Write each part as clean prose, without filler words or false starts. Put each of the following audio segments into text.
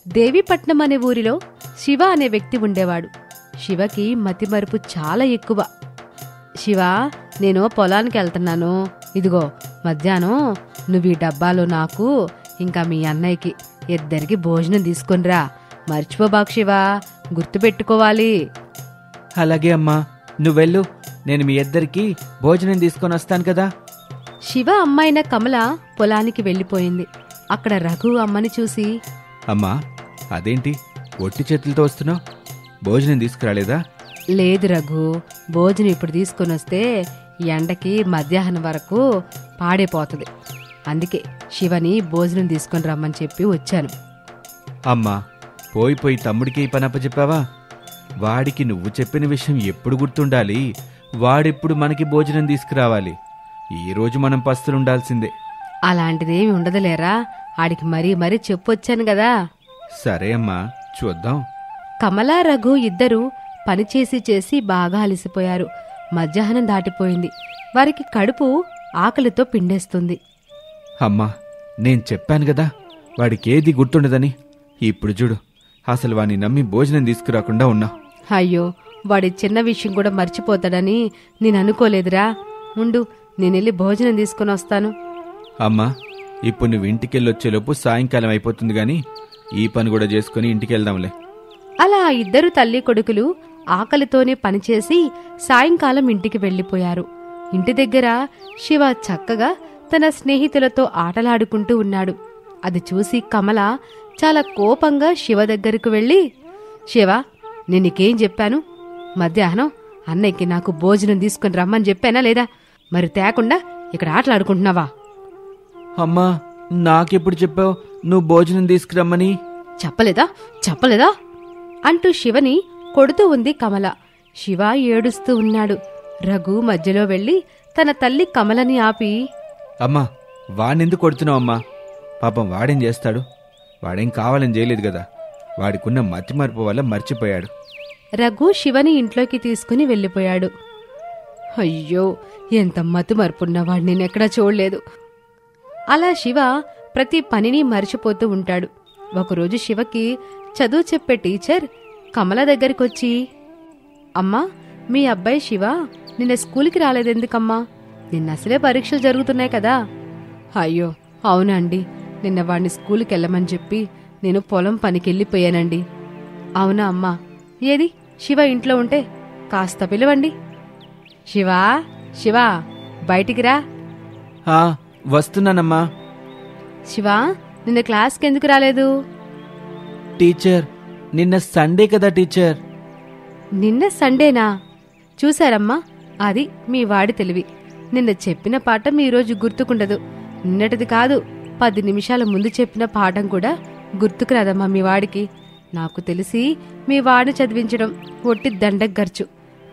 దేవీపట్నం అనే ఊరిలో శివ అనే వ్యక్తి ఉండేవాడు. శివకి మతిమరుపు చాలా ఎక్కువ. శివ, నేను పొలానికి వెళ్తున్నాను. ఇదిగో మధ్యాహ్నం నువ్వు ఈ డబ్బాలో నాకు ఇంకా మీ అన్నయ్యకి ఇద్దరికి భోజనం తీసుకొనిరా. మర్చిపోబాకు శివ, గుర్తుపెట్టుకోవాలి. అలాగే అమ్మా, నువ్వెళ్ళు, నేను మీ ఇద్దరికి భోజనం తీసుకొని వస్తాను కదా. శివ అమ్మాయిన కమల పొలానికి వెళ్ళిపోయింది. అక్కడ రఘు అమ్మని చూసి, అమ్మా, అదేంటి ఒట్టి చేతులతో వస్తున్నావు? భోజనం తీసుకురాలేదా? లేదు రఘు, భోజనం ఇప్పుడు తీసుకొని వస్తే ఎండకి మధ్యాహ్నం వరకు పాడైపోతుంది. అందుకే శివని భోజనం తీసుకొని రమ్మని చెప్పి వచ్చాను. అమ్మా, పోయి తమ్ముడికి ఈ పని అప్పచెప్పావా? వాడికి నువ్వు చెప్పిన విషయం ఎప్పుడు గుర్తుండాలి? వాడెప్పుడు మనకి భోజనం తీసుకురావాలి? ఈరోజు మనం పస్తులుండాల్సిందే. అలాంటిదేమి ఉండదులేరా, ఆడికి మరీ చెప్పొచ్చాను కదా. సరే అమ్మా, చూద్దాం. కమలా రఘు ఇద్దరూ పనిచేసి బాగా అలసిపోయారు. మధ్యాహ్నం దాటిపోయింది. వారికి కడుపు ఆకలితో పిండేస్తుంది. అమ్మా, నేను చెప్పాను కదా వాడికేది గుర్తుండదని. ఇప్పుడు చూడు, అసలు వాణ్ణి నమ్మి భోజనం తీసుకురాకుండా ఉన్నా. అయ్యో, వాడి చిన్న విషయం కూడా మర్చిపోతాడని నేను అనుకోలేదురా. ఉండు, నేనెళ్ళి భోజనం తీసుకుని వస్తాను. అమ్మా, ఇప్పుడు నువ్వు ఇంటికెళ్ళొచ్చేలోపు సాయంకాలం అయిపోతుంది గాని ఈ పని కూడా చేసుకుని ఇంటికెళ్దాంలే. అలా ఇద్దరు తల్లి కొడుకులు ఆకలితోనే పనిచేసి సాయంకాలం ఇంటికి వెళ్ళిపోయారు. ఇంటి దగ్గర శివ చక్కగా తన స్నేహితులతో ఆటలాడుకుంటూ ఉన్నాడు. అది చూసి కమల చాలా కోపంగా శివ దగ్గరకు వెళ్ళి, శివ, నేను నీకేం చెప్పాను? మధ్యాహ్నం అన్నయ్యకి నాకు భోజనం తీసుకుని రమ్మని చెప్పానా లేదా? మరి తేకుండా ఇక్కడ ఆటలాడుకుంటున్నావా? అమ్మా, నాకెప్పుడు చెప్పావు నువ్వు భోజనం తీసుకురమ్మని? చెప్పలేదా అంటూ శివని కొడుతూ ఉంది కమల. శివ ఏడుస్తూ ఉన్నాడు. రఘు మధ్యలో వెళ్లి తన తల్లి కమలని ఆపి, అమ్మా, వాణ్ణెందుకు కొడుతున్నావమ్మా? పాపం వాడేం చేస్తాడు? వాడేం కావాలని చేయలేదు కదా. వాడికున్న మతిమరుపు వల్ల మర్చిపోయాడు. రఘు శివని ఇంట్లోకి తీసుకుని వెళ్ళిపోయాడు. అయ్యో, ఎంత మతిమరుపున్నవాడు, నేనెక్కడా చూడలేదు. అలా శివ ప్రతి పనిని మర్చిపోతూ ఉంటాడు. ఒకరోజు శివకి చదువు చెప్పే టీచర్ కమల దగ్గరికొచ్చి, అమ్మా, మీ అబ్బాయి శివ నిన్న స్కూల్కి రాలేదెందుకమ్మా? నిన్నసలే పరీక్షలు జరుగుతున్నాయి కదా. అయ్యో అవునండి, నిన్న వాడిని స్కూల్కి వెళ్ళమని చెప్పి నేను పొలం పనికెళ్ళిపోయానండి. అవునా అమ్మా? ఏది శివ ఇంట్లో ఉంటే కాస్త పిలవండి. శివా బయటికి రా. వస్తున్నానమ్మా. శివా, నిన్న క్లాస్కి ఎందుకు రాలేదు? టీచర్, నిన్న సండే కదా టీచర్. నిన్న సండేనా? చూశారమ్మా, అది మీ వాడి తెలివి. నిన్న చెప్పిన పాఠం ఈరోజు గుర్తుకుండదు. నిన్నటిది కాదు, 10 నిమిషాల ముందు చెప్పిన పాఠం కూడా గుర్తుకు రాదమ్మా మీ వాడికి. నాకు తెలిసి మీ వాడిని చదివించడం ఒట్టి దండగ ఖర్చు.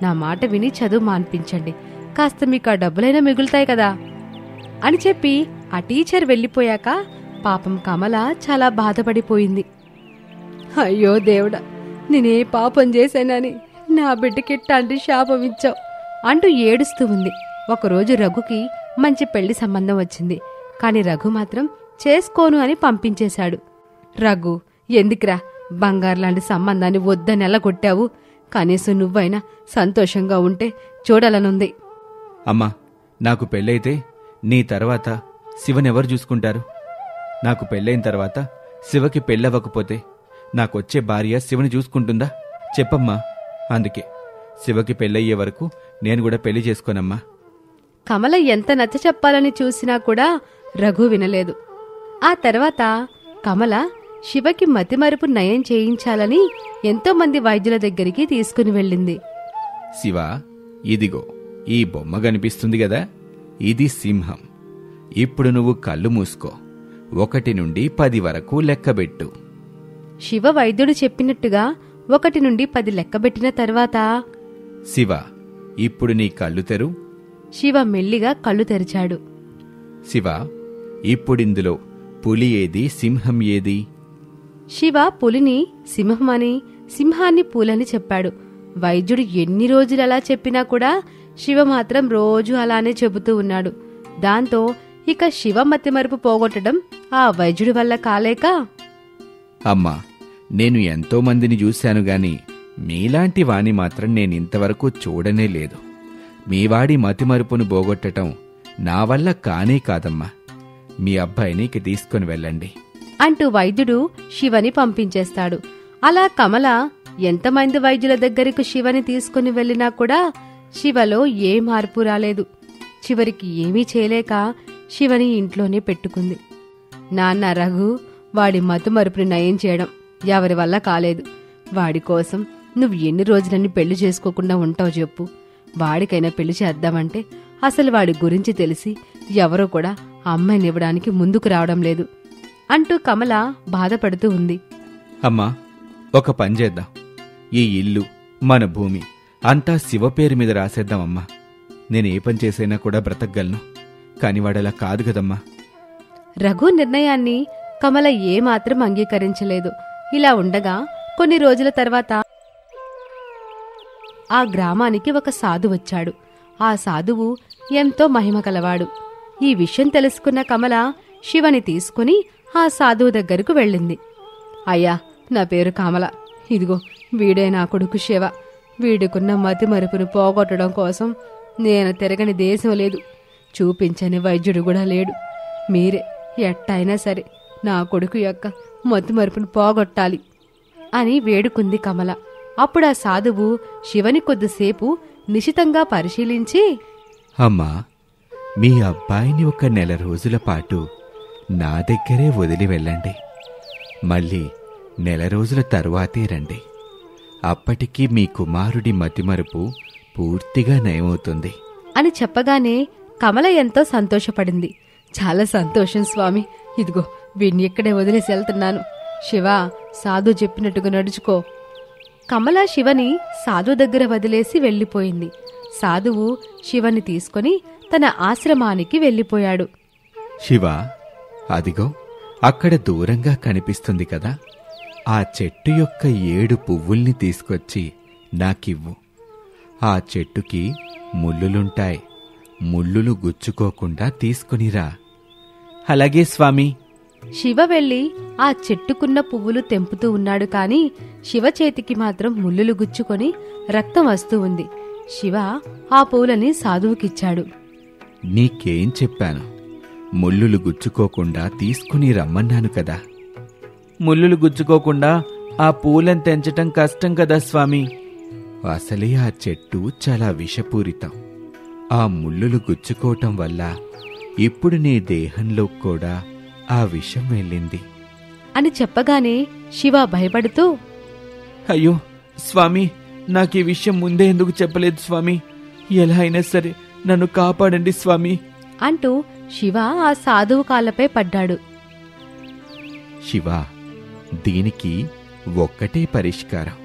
నా మాట విని చదువు మాన్పించండి, కాస్త మీకు ఆ డబ్బులైనా మిగులుతాయి కదా అని చెప్పి ఆ టీచర్ వెళ్ళిపోయాక పాపం కమల చాలా బాధపడిపోయింది. అయ్యో దేవుడా, నేనే పాపం చేశానని నా బిడ్డకి తండ్రి శాపం ఇచ్చావు అంటూ ఏడుస్తూ ఉంది. ఒకరోజు రఘుకి మంచి పెళ్లి సంబంధం వచ్చింది. కాని రఘు మాత్రం చేసుకోను అని పంపించేశాడు. రఘు, ఎందుకురా బంగారు లాంటి సంబంధాన్ని వద్దని ఎల్లగొట్టావు? కనీసం నువ్వైనా సంతోషంగా ఉంటే చూడాలనుంది. అమ్మా, నాకు పెళ్ళైతే నీ తర్వాత శివనెవరు చూసుకుంటారు? నాకు పెళ్ళైన తర్వాత శివకి పెళ్ళవ్వకపోతే నాకొచ్చే భార్య శివని చూసుకుంటుందా? చెప్పమ్మా. అందుకే శివకి పెళ్ళయ్యే వరకు నేను కూడా పెళ్లి చేసుకోనమ్మా. కమల ఎంత నచ్చ చెప్పాలని చూసినా కూడా రఘు వినలేదు. ఆ తర్వాత కమల శివకి మతిమరుపు నయం చేయించాలని ఎంతోమంది వైద్యుల దగ్గరికి తీసుకుని వెళ్ళింది. శివ, ఇదిగో ఈ బొమ్మ కనిపిస్తుంది గదా, ఇది సింహం. ఇప్పుడు నువ్వు కళ్ళు మూసుకో, 1 నుండి 10 వరకు లెక్కబెట్టు. శివ వైద్యుడు చెప్పినట్టుగా 1 నుండి 10 లెక్కబెట్టిన తర్వాత, శివ, ఇప్పుడు నీ కళ్ళు తెరు. శివ మెల్లిగా కళ్ళు తెరిచాడు. శివ, ఇప్పుడిందులో పులి ఏది, సింహం ఏది? శివ పులిని సింహమని, సింహాన్ని పూలని చెప్పాడు. వైద్యుడు ఎన్ని రోజులు అలా చెప్పినా కూడా శివ మాత్రం రోజు అలానే చెబుతూ ఉన్నాడు. దాంతో ఇక శివ మతిమరుపు పోగొట్టడం ఆ వైద్యుడి వల్ల కాలేక, అమ్మా, నేను ఎంతో మందిని చూశాను గాని మీలాంటి వాణ్ణి మాత్రం నేనింతవరకు చూడనే లేదు. మీవాడి మతిమరుపును పోగొట్టటం నా వల్ల కానే కాదమ్మా. మీ అబ్బాయిని ఇక తీసుకుని వెళ్ళండి అంటూ వైద్యుడు శివని పంపించేస్తాడు. అలా కమల ఎంతమంది వైద్యుల దగ్గరకు శివని తీసుకుని వెళ్ళినా కూడా శివలో ఏ మార్పు రాలేదు. చివరికి ఏమీ చేయలేక శివని ఇంట్లోనే పెట్టుకుంది. నాన్న రఘు వాడి మతుమరుపుని నయం చేయడం ఎవరి వల్ల కాలేదు. వాడి కోసం నువ్వు ఎన్ని రోజులని పెళ్లి చేసుకోకుండా ఉంటావు చెప్పు. వాడికైనా పెళ్లి చేద్దామంటే అసలు వాడి గురించి తెలిసి ఎవరో కూడా అమ్మాయినివ్వడానికి ముందుకు రావడం లేదు అంటూ కమల బాధపడుతూ ఉంది. అమ్మా, ఒక పని చేద్దాం. ఈ ఇల్లు, మన భూమి అంతా శివ పేరు మీద రాసేద్దామమ్మా. నేను ఏ పని చేసైనా కూడా బ్రతకగలను. కాని వాడలా కాదు కదమ్మా. రఘు నిర్ణయాన్ని కమల ఏమాత్రం అంగీకరించలేదు. ఇలా ఉండగా కొన్ని రోజుల తర్వాత ఆ గ్రామానికి ఒక సాధు వచ్చాడు. ఆ సాధువు ఎంతో మహిమ కలవాడు. ఈ విషయం తెలుసుకున్న కమల శివని తీసుకుని ఆ సాధువు దగ్గరకు వెళ్ళింది. అయ్యా, నా పేరు కమల. ఇదిగో వీడే నా కొడుకు శివ. వీడుకున్న మతిమరుపును పోగొట్టడం కోసం నేను తిరగని దేశం లేదు, చూపించని వైద్యుడు కూడా లేడు. మీరే ఎట్టయినా సరే నా కొడుకు యొక్క మతిమరుపును పోగొట్టాలి అని వేడుకుంది కమల. అప్పుడు ఆ సాధువు శివని కొద్దిసేపు నిశితంగా పరిశీలించి, అమ్మా, మీ అబ్బాయిని ఒక నెల రోజుల పాటు నా దగ్గరే వదిలి వెళ్ళండి. మళ్ళీ నెల రోజుల తరువాతే రండి. అప్పటికి మీ కుమారుడి మతిమరుపు పూర్తిగా నయమవుతుంది అని చెప్పగానే కమల ఎంతో సంతోషపడింది. చాలా సంతోషం స్వామి. ఇదిగో వీణ్ణి ఇక్కడే వదిలేసి వెళ్తున్నాను. శివ, సాధు చెప్పినట్టుగా నడుచుకో. కమల శివని సాధు దగ్గర వదిలేసి వెళ్ళిపోయింది. సాధువు శివని తీసుకుని తన ఆశ్రమానికి వెళ్ళిపోయాడు. శివ, అదిగో అక్కడ దూరంగా కనిపిస్తుంది కదా, ఆ చెట్టు యొక్క 7 పువ్వుల్ని తీసుకొచ్చి నాకివ్వు. ఆ చెట్టుకి ముల్లులుంటాయి. ముల్లులు గుచ్చుకోకుండా తీసుకునిరా. అలాగే స్వామి. శివ వెళ్లి ఆ చెట్టుకున్న పువ్వులు తెంపుతూ ఉన్నాడు. కాని శివ చేతికి మాత్రం ముల్లులు గుచ్చుకొని రక్తం వస్తూ ఉంది. శివ ఆ పువ్వులని సాధువుకిచ్చాడు. నీకేం చెప్పాను? ముల్లులు గుచ్చుకోకుండా తీసుకుని రమ్మన్నాను కదా. ముల్లులు గుచ్చుకోకుండా ఆ పూలను తెంచటం కష్టం కదా స్వామి. అసలే ఆ చెట్టు చాలా విషపూరితం. ఆ ముల్లులు గుచ్చుకోవటం వల్ల ఇప్పుడు నీ దేహంలో కూడా ఆ విషం వెళ్ళింది అని చెప్పగానే శివ భయపడుతూ, అయ్యో స్వామి, నాకీ విషయం ముందే ఎందుకు చెప్పలేదు స్వామి? ఎలా అయినా సరే నన్ను కాపాడండి స్వామి అంటూ శివ ఆ సాధువు కాళ్ళపై పడ్డాడు. శివ, దీనికి ఒక్కటే పరిష్కారం.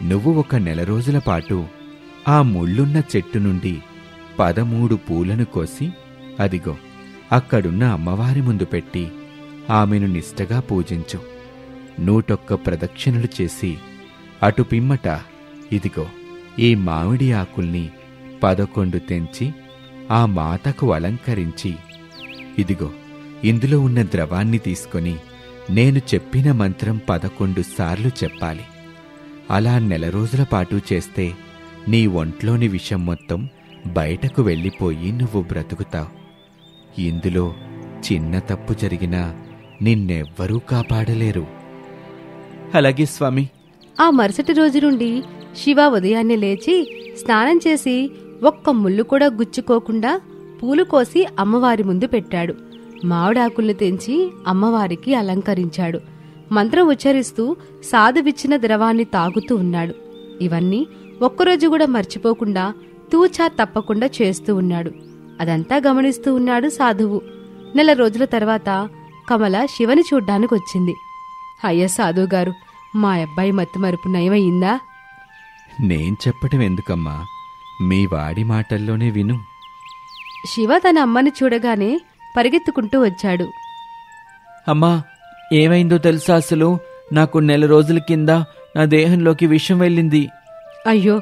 నువ్వు ఒక నెల రోజుల పాటు ఆ ముళ్ళున్న చెట్టు నుండి 13 పూలను కోసి అదిగో అక్కడున్న అమ్మవారి ముందు పెట్టి ఆమెను నిష్టగా పూజించు. 101 ప్రదక్షిణలు చేసి అటు పిమ్మట ఇదిగో ఈ మామిడి ఆకుల్ని 11 తెంచి ఆ మాతకు అలంకరించి ఇదిగో ఇందులో ఉన్న ద్రవాన్ని తీసుకొని నేను చెప్పిన మంత్రం 11 సార్లు చెప్పాలి. అలా నెల రోజుల పాటు చేస్తే నీ ఒంట్లోని విషం మొత్తం బయటకు వెళ్ళిపోయి నువ్వు బ్రతుకుతావు. ఇందులో చిన్న తప్పు జరిగినా నిన్నెవ్వరూ కాపాడలేరు. అలాగే స్వామి. ఆ మరుసటి రోజు నుండి శివ ఉదయాన్నే లేచి స్నానం చేసి ఒక్క ముళ్ళు కూడా గుచ్చుకోకుండా పూలు కోసి అమ్మవారి ముందు పెట్టాడు. మామిడాకుల్ని తెంచి అమ్మవారికి అలంకరించాడు. మంత్రం ఉచ్చరిస్తూ సాధువిచ్చిన ద్రవాన్ని తాగుతూ ఉన్నాడు. ఇవన్నీ ఒక్కరోజు కూడా మర్చిపోకుండా తూచా తప్పకుండా చేస్తూ ఉన్నాడు. అదంతా గమనిస్తూ ఉన్నాడు సాధువు. నెల రోజుల తర్వాత కమల శివని చూడ్డానికి వచ్చింది. అయ్య సాధువు గారు, మా అబ్బాయి మతిమరుపు నయమయ్యిందా? నేను చెప్పటం ఎందుకమ్మా, మీ వాడి మాటల్లోనే విను. శివ తన అమ్మని చూడగానే పరిగెత్తుకుంటూ వచ్చాడు. అమ్మా, ఏమైందో తెలుసా? అసలు నాకు నెల రోజుల కింద నా దేహంలోకి విషం వెళ్ళింది. అయ్యో,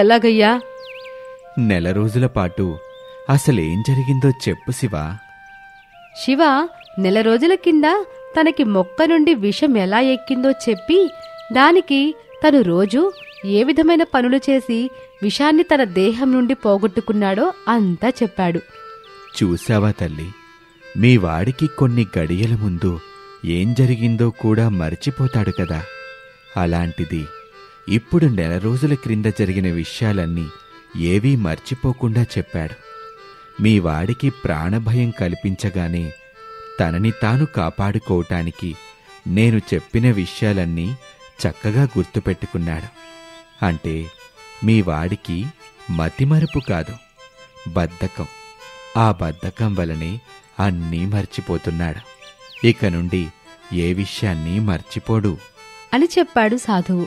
ఎలాగయ్యా? నెల రోజుల పాటు అసలేం జరిగిందో చెప్పు శివా. శివ నెల రోజుల కింద తనకి మొక్క నుండి విషం ఎలా ఎక్కిందో చెప్పి దానికి తను రోజూ ఏ విధమైన పనులు చేసి విషాన్ని తన దేహం నుండి పోగొట్టుకున్నాడో అంతా చెప్పాడు. చూశావా తల్లి, మీ వాడికి కొన్ని గడియల ముందు ఏం జరిగిందో కూడా మర్చిపోతాడు కదా. అలాంటిది ఇప్పుడు నెల రోజుల క్రింద జరిగిన విషయాలన్నీ ఏవీ మర్చిపోకుండా చెప్పాడు. మీ వాడికి ప్రాణభయం కల్పించగానే తనని తాను కాపాడుకోవటానికి నేను చెప్పిన విషయాలన్నీ చక్కగా గుర్తుపెట్టుకున్నాడు. అంటే మీ వాడికి మతిమరుపు కాదు, బద్ధకం. ఆ బద్ధకం వలనే అన్నీ మర్చిపోతున్నాడు. ఇక నుండి ఏ విషయాన్ని మర్చిపోడు అని చెప్పాడు సాధువు.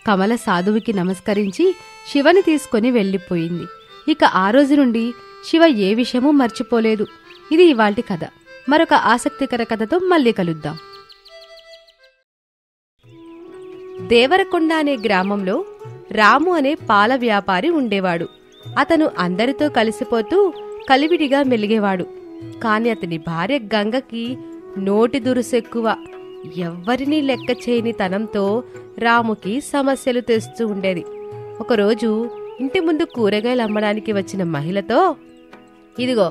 కమల సాధువుకి నమస్కరించి శివని తీసుకుని వెళ్ళిపోయింది. ఇక ఆ రోజు నుండి శివ ఏ విషయమూ మర్చిపోలేదు. ఇది ఇవాల్టి కథ. మరొక ఆసక్తికర కథతో మళ్ళీ కలుద్దాం. దేవరకొండ అనే గ్రామంలో రాము అనే పాల వ్యాపారి ఉండేవాడు. అతను అందరితో కలిసిపోతూ కలివిడిగా మెలిగేవాడు. కాని అతని భార్య గంగకి నోటి దురుసెక్కువ. ఎవ్వరినీ లెక్క చేయని తనంతో రాముకి సమస్యలు తెస్తూ ఉండేది. ఒకరోజు ఇంటి ముందు కూరగాయలు అమ్మడానికి వచ్చిన మహిళతో, ఇదిగో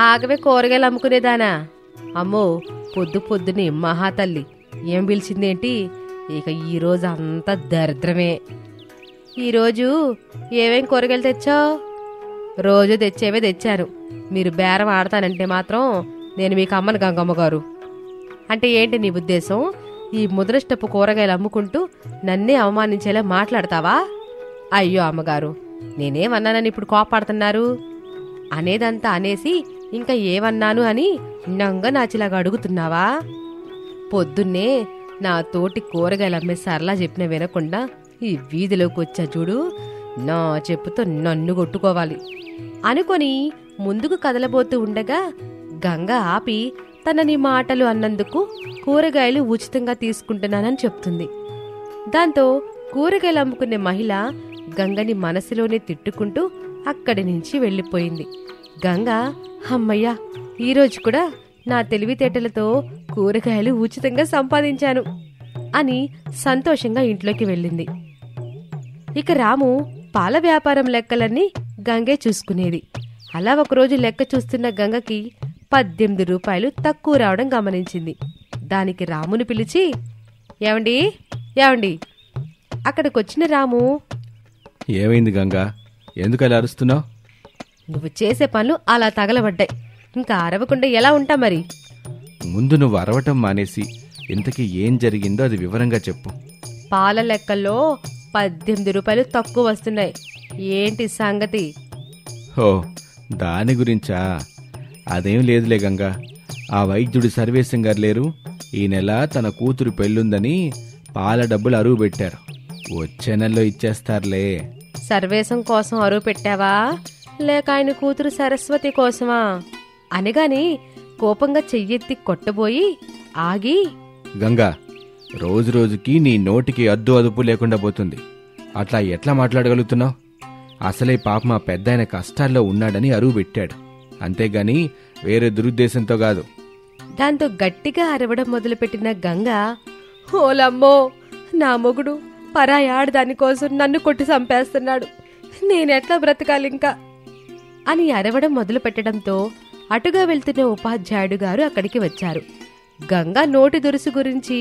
ఆగవే కూరగాయలు అమ్ముకునేదానా? అమ్మో, పొద్దు పొద్దుని మహాతల్లి ఏం పిలిచిందేంటి? ఇక ఈరోజు అంతా దరిద్రమే. ఈరోజు ఏమేం కూరగాయలు తెచ్చావు? రోజు తెచ్చేవే తెచ్చాను. మీరు బేరం ఆడతానంటే మాత్రం నేను మీకు అమ్మను గంగమ్మ గారు. అంటే ఏంటి నీ ఉద్దేశం? ఈ ముదరష్టపు కూరగాయలు అమ్ముకుంటూ నన్నే అవమానించేలా మాట్లాడతావా? అయ్యో అమ్మగారు, నేనేమన్నానని ఇప్పుడు కోపాడుతున్నారు? అనేదంతా అనేసి ఇంకా ఏమన్నాను అని నంగ నాచిలాగా అడుగుతున్నావా? పొద్దున్నే నా తోటి కూరగాయలు అమ్మే సరళ చెప్పిన వినకుండా ఈ వీధిలోకి వచ్చా చూడు, నా చెప్పుతో నన్ను కొట్టుకోవాలి అనుకొని ముందుకు కదలబోతూ ఉండగా గంగ ఆపి తనని మాటలు అన్నందుకు కూరగాయలు ఉచితంగా తీసుకుంటున్నానని చెప్తుంది. దాంతో కూరగాయలు అమ్ముకునే మహిళ గంగని మనసులోనే తిట్టుకుంటూ అక్కడి నుంచి వెళ్ళిపోయింది. గంగ, అమ్మయ్యా, ఈరోజు కూడా నా తెలివితేటలతో కూరగాయలు ఉచితంగా సంపాదించాను అని సంతోషంగా ఇంట్లోకి వెళ్ళింది. ఇక రాము పాల వ్యాపారం లెక్కలన్నీ గంగే చూసుకునేది. అలా ఒకరోజు లెక్క చూస్తున్న గంగకి 18 రూపాయలు తక్కువ రావడం గమనించింది. దానికి రాముని పిలిచి, ఏవండి ఏవండి. అక్కడికొచ్చిన రాము, ఏమైంది గంగా, ఎందుకు అలా అరుస్తున్నావు? నువ్వు చేసే పనులు అలా తగలబడ్డాయి, ఇంకా అరవకుండా ఎలా ఉంటా మరి? ముందు నువ్వు అరవటం మానేసి ఇంతకీ ఏం జరిగిందో అది వివరంగా చెప్పు. పాల లెక్కల్లో 18 రూపాయలు తక్కువ వస్తున్నాయి. ఏంటి సంగతి? ఓ, దాని గురించా? అదేం లేదులే గంగా. ఆ వైద్యుడు సర్వేశం గారు లేరు, ఈ నెల తన కూతురు పెళ్ళుందని పాల డబ్బులు అరువు పెట్టారు. వచ్చే నెలలో ఇచ్చేస్తారులే. సర్వేశం కోసం అరువు పెట్టావా, లేక ఆయన కూతురు సరస్వతి కోసమా? అనగాని కోపంగా చెయ్యెత్తి కొట్టబోయి ఆగి, గంగా, రోజు రోజుకి నీ నోటికి అద్దు అదుపు లేకుండా పోతుంది. అట్లా ఎట్లా మాట్లాడగలుగుతున్నావు? అసలే పాప మా పెద్దాయన కష్టాల్లో ఉన్నాడని అరువు పెట్టాడు, అంతేగాని వేరే దురుద్దేశంతో కాదు. దాంతో గట్టిగా అరవడం మొదలుపెట్టిన గంగ, ఓలమ్మో, నా మొగుడు పరాయి ఆడదానికోసం నన్ను కొట్టి చంపేస్తున్నాడు, నేనెట్లా బ్రతకాలింకా అని అరవడం మొదలు పెట్టడంతో అటుగా వెళ్తున్న ఉపాధ్యాయుడు గారు అక్కడికి వచ్చారు. గంగా నోటి దురుసు గురించి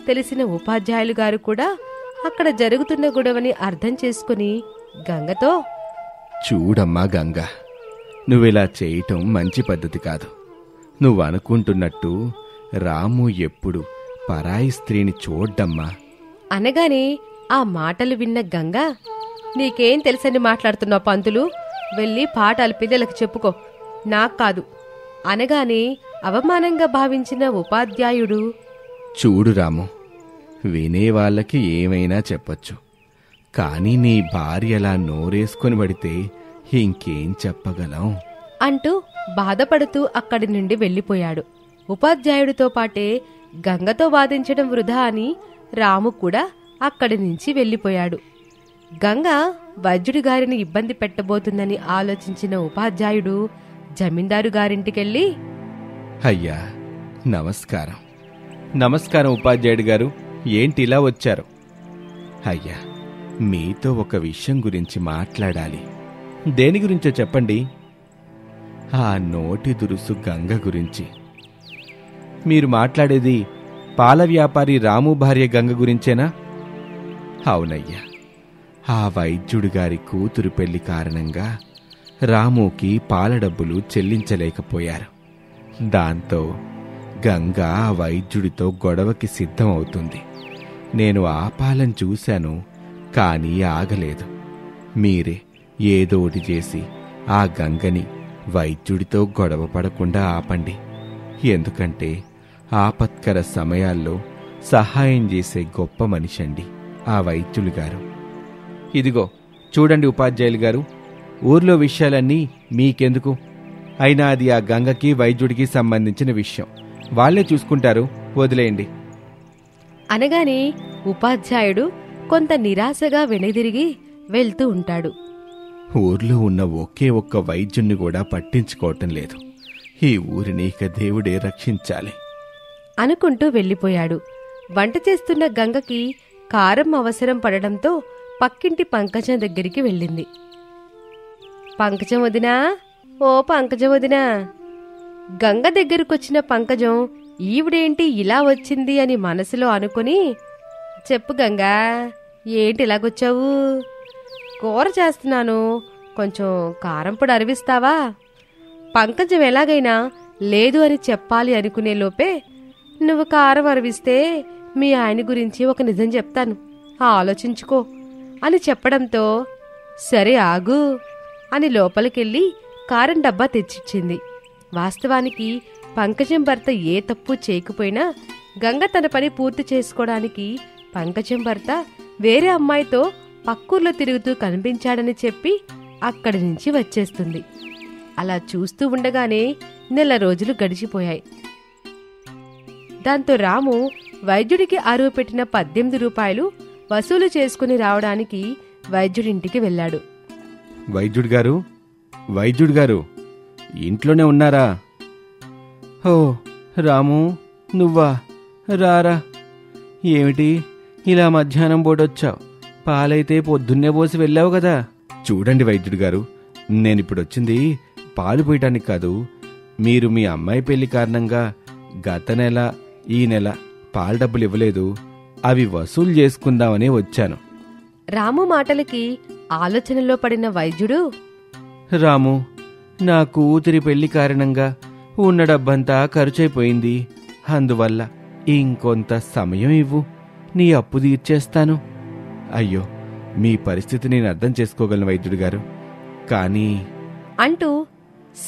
తెలిసిన ఉపాధ్యాయులు గారు కూడా అక్కడ జరుగుతున్న గొడవని అర్థం చేసుకుని గంగతో, చూడమ్మా గంగా, నువ్విలా చేయటం మంచి పద్ధతి కాదు. నువ్వు అనుకుంటున్నట్టు రాము ఎప్పుడు పరాయి స్త్రీని చూడ్డమ్మా అనగానే ఆ మాటలు విన్న గంగ, నీకేం తెలుసని మాట్లాడుతున్నావు పంతులు? వెళ్ళి పాఠాలు పిల్లలకు చెప్పుకో, నాకు కాదు అనగానే అవమానంగా భావించిన ఉపాధ్యాయుడు, చూడు రాము, వినేవాళ్ళకి ఏమైనా చెప్పొచ్చు, కానీ నీ భార్యలా నోరేసుకొని పడితే ఇంకేం చెప్పగలం అంటూ బాధపడుతూ అక్కడి నుండి వెళ్ళిపోయాడు. ఉపాధ్యాయుడితో పాటే గంగతో వాదించడం వృధా అని రాము కూడా అక్కడి నుంచి వెళ్ళిపోయాడు. గంగ వైద్యుడి గారిని ఇబ్బంది పెట్టబోతుందని ఆలోచించిన ఉపాధ్యాయుడు జమీందారు గారింటికెళ్ళి, అయ్యా నమస్కారం. నమస్కారం ఉపాధ్యాయుడు గారు, ఏంటి ఇలా వచ్చారు? అయ్యా, మీతో ఒక విషయం గురించి మాట్లాడాలి. దేని గురించో చెప్పండి. ఆ నోటి దురుసు గంగ గురించి. మీరు మాట్లాడేది పాల వ్యాపారి రాము భార్య గంగ గురించేనా? అవునయ్యా, ఆ వైద్యుడి గారి కూతురు పెళ్లి కారణంగా రాముకి పాల డబ్బులు చెల్లించలేకపోయారు. దాంతో గంగ ఆ వైద్యుడితో గొడవకి సిద్ధమవుతుంది. నేను ఆపాలని చూశాను, కానీ ఆగలేదు. మీరే ఏదోటి చేసి ఆ గంగని వైద్యుడితో గొడవ పడకుండా ఆపండి. ఎందుకంటే ఆపత్కర సమయాల్లో సహాయం చేసే గొప్ప మనిషండి ఆ వైద్యులు గారు. ఇదిగో చూడండి ఉపాధ్యాయులు గారు, ఊర్లో విషయాలన్నీ మీకెందుకు? అయినా అది ఆ గంగకి వైద్యుడికి సంబంధించిన విషయం. వాళ్లే చూసుకుంటారు, వదిలేయండి అనగానే ఉపాధ్యాయుడు కొంత నిరాశగా వెనుదిరిగి వెళ్తూ ఉంటాడు. ఊర్లో ఉన్న ఒకే ఒక్క వైద్యుణ్ణి కూడా పట్టించుకోవటం లేదు. ఈ ఊరిని ఇక దేవుడే రక్షించాలి అనుకుంటూ వెళ్ళిపోయాడు. వంట చేస్తున్న గంగకి కారం అవసరం పడడంతో పక్కింటి పంకజం దగ్గరికి వెళ్ళింది. పంకజం వదినా, ఓ పంకజం వదినా. గంగ దగ్గరకొచ్చిన పంకజం ఈవిడేంటి ఇలా వచ్చింది అని మనసులో అనుకుని, చెప్పు గంగా, ఏంటి ఇలాగొచ్చావు? కూర చేస్తున్నాను, కొంచెం కారం పొడి అరివిస్తావా? పంకజం ఎలాగైనా లేదు అని చెప్పాలి అనుకునే లోపే, నువ్వు కారం అరివిస్తే మీ ఆయన గురించి ఒక నిజం చెప్తాను, ఆలోచించుకో అని చెప్పడంతో, సరే ఆగు అని లోపలికెళ్ళి కారం డబ్బా తెచ్చిచ్చింది. వాస్తవానికి పంకజం భర్త ఏ తప్పు చేయకపోయినా గంగ తన పని పూర్తి చేసుకోవడానికి పంకజం భర్త వేరే అమ్మాయితో పక్కూర్లో తిరుగుతూ కనిపించాడని చెప్పి అక్కడి నుంచి వచ్చేస్తుంది. అలా చూస్తూ ఉండగానే నెల రోజులు గడిచిపోయాయి. దాంతో రాము వైద్యుడికి అరువు పెట్టిన 18 రూపాయలు వసూలు చేసుకుని రావడానికి వైద్యుడింటికి వెళ్ళాడు. వైద్యుడు గారు ఇంట్లోనే ఉన్నారా? ఓ రాము, నువ్వా? రారా. ఏమిటి ఇలా మధ్యాహ్నం పూటొచ్చావు? పాలైతే పొద్దున్నే పోసి వెళ్ళావు కదా. చూడండి వైద్యుడు గారు, నేనిప్పుడొచ్చింది పాలు పోయటానికి కాదు. మీరు మీ అమ్మాయి పెళ్లి కారణంగా గత నెల ఈ నెల పాల డబ్బులు ఇవ్వలేదు, అవి వసూలు చేసుకుందామని వచ్చాను. రాము మాటలకి ఆలోచనలో పడిన వైద్యుడు, రాము, నా కూతురి పెళ్లి కారణంగా ఉన్న డబ్బంతా ఖర్చయిపోయింది. అందువల్ల ఇంకొంత సమయం ఇవ్వు, నీ అప్పు తీర్చేస్తాను. అయ్యో, మీ పరిస్థితి నేను అర్థం చేసుకోగలను వైద్యుడు గారు, కానీ అంటూ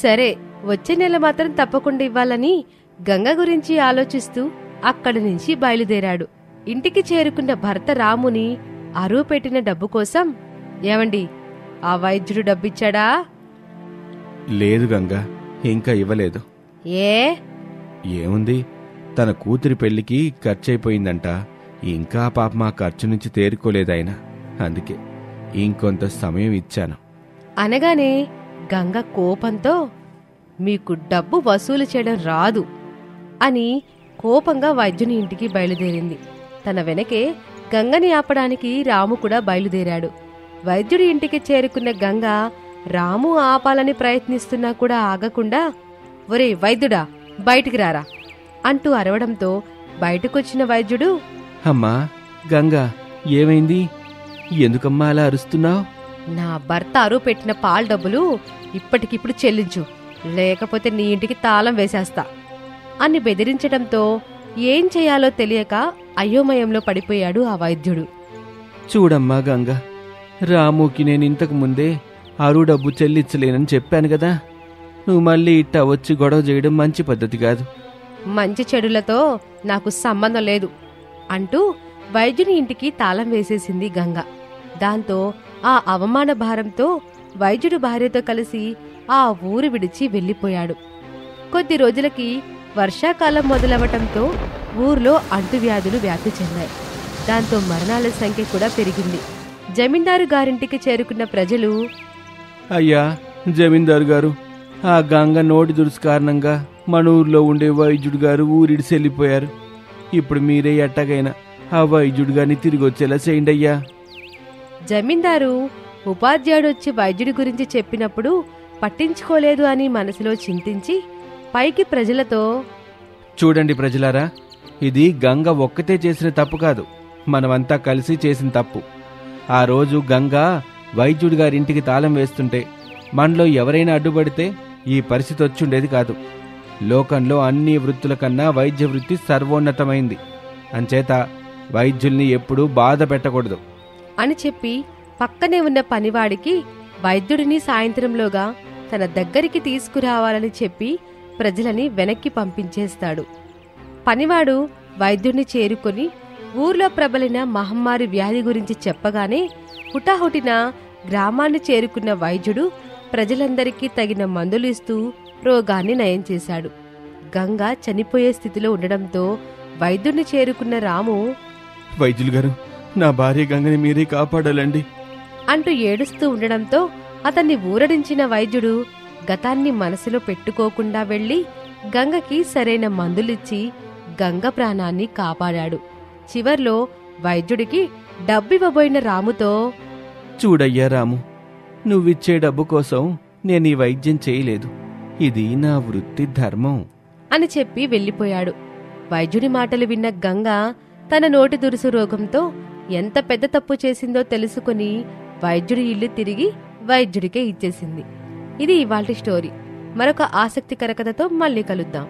సరే వచ్చే నెల మాత్రం తప్పకుండా ఇవ్వాలని గంగ గురించి ఆలోచిస్తూ అక్కడి నుంచి బయలుదేరాడు. ఇంటికి చేరుకున్న భర్త రాముని అరువు పెట్టిన డబ్బు కోసం, ఏమండి, ఆ వైద్యుడు డబ్బిచ్చాడా? లేదు గంగా, ఇంకా ఇవ్వలేదు. ఏముంది, తన కూతురి పెళ్లికి ఖర్చయిపోయిందంట. ఇంకా పాప మా ఖర్చు నుంచి తేరుకోలేదాయన, అందుకే ఇంకొంత సమయం ఇచ్చాను అనగానే గంగ కోపంతో, మీకు డబ్బు వసూలు చేయడం రాదు అని కోపంగా వైద్యుని ఇంటికి బయలుదేరింది. తన వెనకే గంగని ఆపడానికి రాము కూడా బయలుదేరాడు. వైద్యుడి ఇంటికి చేరుకున్న గంగ రాము ఆపాలని ప్రయత్నిస్తున్నా కూడా ఆగకుండా, ఒరే వైద్యుడా, బయటికి రారా అంటూ అరవడంతో బయటకొచ్చిన వైద్యుడు, అమ్మా గంగా, ఏమైంది? ఎందుకమ్మా అలా అరుస్తున్నావు? నా భర్త అరువు పెట్టిన పాల డబ్బులు ఇప్పటికిప్పుడు చెల్లించు, లేకపోతే నీ ఇంటికి తాళం వేసేస్తా అని బెదిరించడంతో ఏం చేయాలో తెలియక అయోమయంలో పడిపోయాడు ఆ వైద్యుడు. చూడమ్మా గంగా, రాముకి నేను ఇంతకు ముందే అరువు డబ్బు చెల్లించలేనని చెప్పాను కదా. నువ్వు మళ్ళీ ఇట్టా వచ్చి గొడవ చేయడం మంచి పద్ధతి కాదు. మంచి చెడులతో నాకు సంబంధం లేదు అంటూ వైద్యుని ఇంటికి తాళం వేసేసింది గంగ. దాంతో ఆ అవమాన భారంతో వైద్యుడు భార్యతో కలిసి ఆ ఊరు విడిచి వెళ్ళిపోయాడు. కొద్ది రోజులకి వర్షాకాలం మొదలవటంతో ఊర్లో అంటువ్యాధులు వ్యాప్తి చెందాయి. దాంతో మరణాల సంఖ్య కూడా పెరిగింది. జమీందారు గారింటికి చేరుకున్న ప్రజలు, అయ్యా జమీందారు గారు, ఆ గంగ నోటి దురుసు కారణంగా మన ఊర్లో ఉండే వైద్యుడు గారు ఊరిడిసి వెళ్ళిపోయారు. ఇప్పుడు మీరే ఎట్టగైనా ఆ వైద్యుడు గారిని తిరిగి వచ్చేలా చేయండి అయ్యా. జమీందారు ఉపాధ్యాయుడు వచ్చి వైద్యుడి గురించి చెప్పినప్పుడు పట్టించుకోలేదు అని మనసులో చింతించి పైకి ప్రజలతో, చూడండి ప్రజలారా, ఇది గంగ ఒక్కతే చేసిన తప్పు కాదు, మనమంతా కలిసి చేసిన తప్పు. ఆ రోజు గంగ వైద్యుడి గారింటికి తాళం వేస్తుంటే మనలో ఎవరైనా అడ్డుపడితే ఈ పరిస్థితి వచ్చుండేది కాదు. లోకంలో అన్ని వృత్తుల కన్నా వైద్య వృత్తి సర్వోన్నతమైంది. అంచేత వైద్యుల్ని ఎప్పుడూ బాధ పెట్టకూడదు అని చెప్పి పక్కనే ఉన్న పనివాడికి వైద్యుడిని సాయంత్రంలోగా తన దగ్గరికి తీసుకురావాలని చెప్పి ప్రజలని వెనక్కి పంపించేస్తాడు. పనివాడు వైద్యుడిని చేరుకొని ఊర్లో ప్రబలిన మహమ్మారి వ్యాధి గురించి చెప్పగానే హుటాహుటిన గ్రామాన్ని చేరుకున్న వైద్యుడు ప్రజలందరికీ తగిన మందులు ఇస్తూ రోగాన్ని నయం చేశాడు. గంగ చనిపోయే స్థితిలో ఉండడంతో వైద్యుడిని చేరుకున్న రాము, వైద్యులు గారు, నా భార్య గంగని మీరే కాపాడాలండి అంటూ ఏడుస్తూ ఉండడంతో అతన్ని ఊరడించిన వైద్యుడు గతాన్ని మనసులో పెట్టుకోకుండా వెళ్లి గంగకి సరైన మందులిచ్చి గంగ ప్రాణాన్ని కాపాడాడు. చివర్లో వైద్యుడికి డబ్బివ్వబోయిన రాముతో, చూడయ్యా రాము, నువ్విచ్చే డబ్బు కోసం నేను ఈ వైద్యం చేయలేదు, ఇది నా వృత్తి ధర్మం అని చెప్పి వెళ్ళిపోయాడు. వైద్యుడి మాటలు విన్న గంగ తన నోటి దురుసు రోగంతో ఎంత పెద్ద తప్పు చేసిందో తెలుసుకుని వైద్యుడి ఇల్లు తిరిగి వైద్యుడికే ఇచ్చేసింది. ఇది ఇవాల్టి స్టోరీ. మరొక ఆసక్తికర కథతో మళ్ళీ కలుద్దాం.